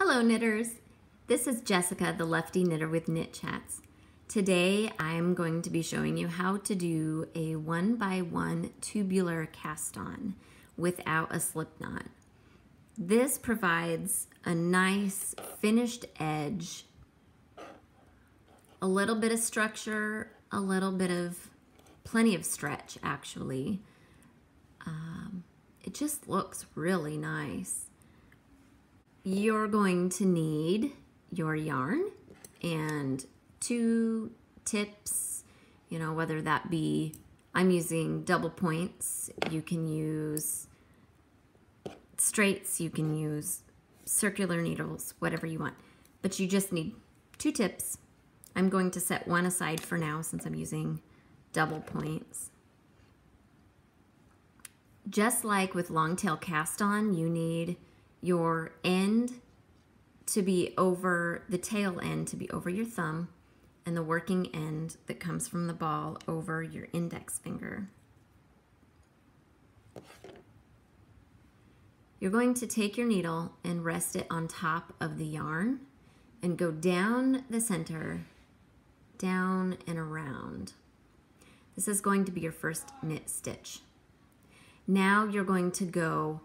Hello knitters, this is Jessica, the Lefty knitter with KnitChats. Today I'm going to be showing you how to do a 1x1 tubular cast on without a slip knot. This provides a nice finished edge, a little bit of structure, a little bit of plenty of stretch actually. It just looks really nice. You're going to need your yarn and 2 tips, whether that be, I'm using double points, you can use straights, you can use circular needles, whatever you want, but you just need 2 tips. I'm going to set one aside for now since I'm using double points. Just like with long tail cast on, you need your end to be over, the tail end to be over your thumb, and the working end that comes from the ball over your index finger. You're going to take your needle and rest it on top of the yarn and go down the center, down and around. This is going to be your first knit stitch. Now you're going to go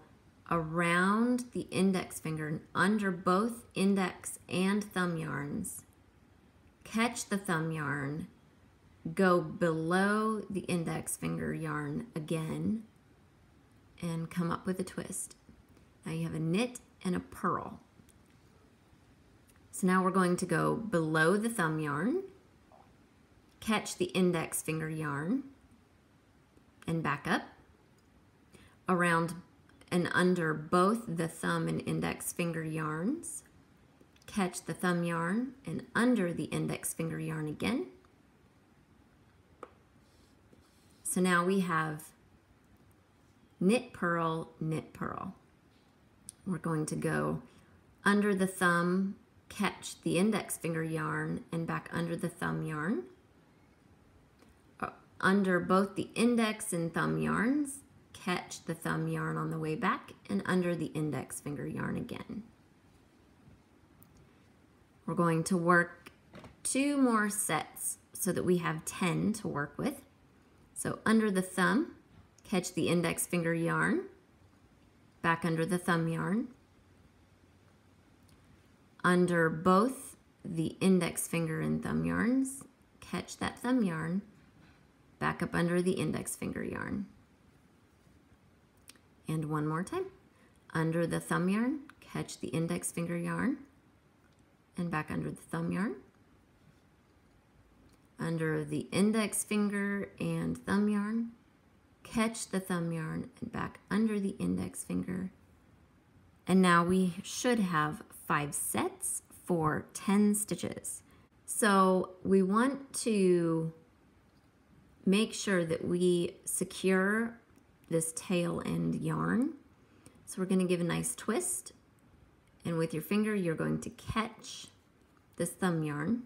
around the index finger and under both index and thumb yarns. Catch the thumb yarn, go below the index finger yarn again, and come up with a twist. Now you have a knit and a purl. So now we're going to go below the thumb yarn, catch the index finger yarn, and back up, around and under both the thumb and index finger yarns, catch the thumb yarn and under the index finger yarn again. So now we have knit, purl, knit, purl. We're going to go under the thumb, catch the index finger yarn and back under the thumb yarn, under both the index and thumb yarns, catch the thumb yarn on the way back and under the index finger yarn again. We're going to work 2 more sets so that we have 10 to work with. So under the thumb, catch the index finger yarn, back under the thumb yarn, under both the index finger and thumb yarns, catch that thumb yarn, back up under the index finger yarn. And one more time. Under the thumb yarn, catch the index finger yarn and back under the thumb yarn. Under the index finger and thumb yarn, catch the thumb yarn and back under the index finger. And now we should have 5 sets for 10 stitches. So we want to make sure that we secure this tail end yarn. So we're going to give a nice twist, and with your finger you're going to catch this thumb yarn.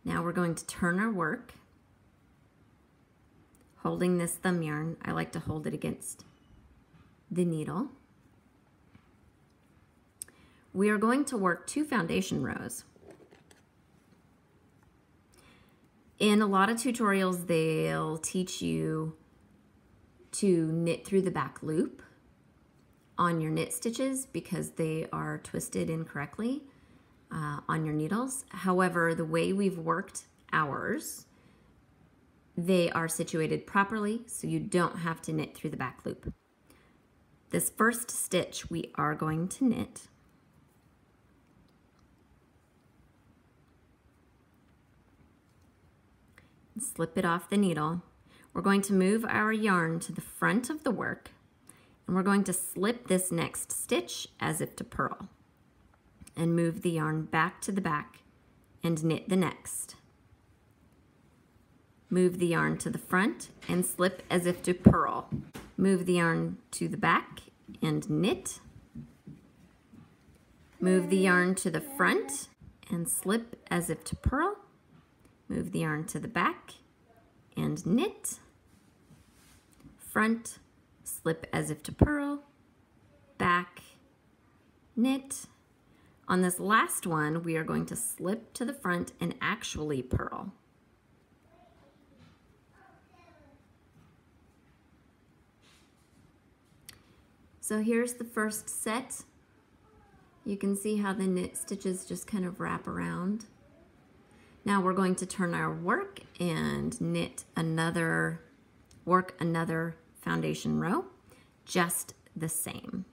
Now we're going to turn our work holding this thumb yarn. I like to hold it against the needle. We are going to work 2 foundation rows. In a lot of tutorials, they'll teach you to knit through the back loop on your knit stitches because they are twisted incorrectly on your needles. However, the way we've worked ours, they are situated properly, so you don't have to knit through the back loop. This first stitch we are going to knit. Slip it off the needle. We're going to move our yarn to the front of the work, and we're going to slip this next stitch as if to purl and move the yarn back to the back and knit the next. Move the yarn to the front and slip as if to purl. Move the yarn to the back and knit. Move the yarn to the front and slip as if to purl. Move the yarn to the back and knit, front, slip as if to purl, back, knit. On this last one, we are going to slip to the front and actually purl. So here's the first set. You can see how the knit stitches just kind of wrap around. Now we're going to turn our work and work another foundation row, just the same.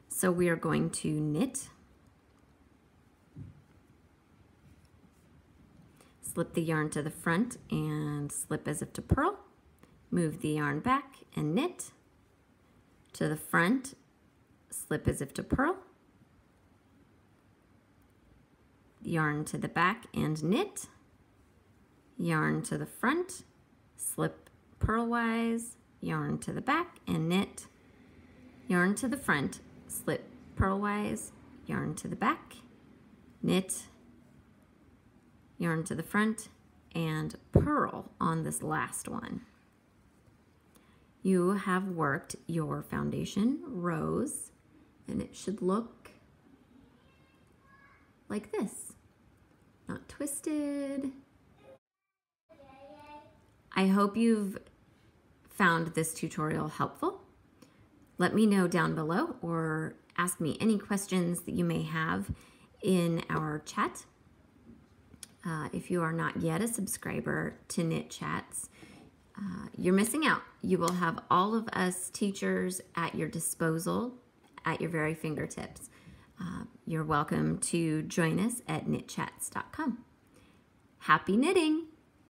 So we are going to knit, slip the yarn to the front and slip as if to purl, move the yarn back and knit, to the front, slip as if to purl, yarn to the back and knit, yarn to the front, slip purlwise, yarn to the back and knit, yarn to the front, slip purlwise, yarn to the back, knit, yarn to the front, and purl on this last one. You have worked your foundation rows, and it should look like this, not twisted. I hope you've found this tutorial helpful. Let me know down below or ask me any questions that you may have in our chat. If you are not yet a subscriber to KnitChats, you're missing out. You will have all of us teachers at your disposal, at your very fingertips. You're welcome to join us at knitchats.com. Happy knitting!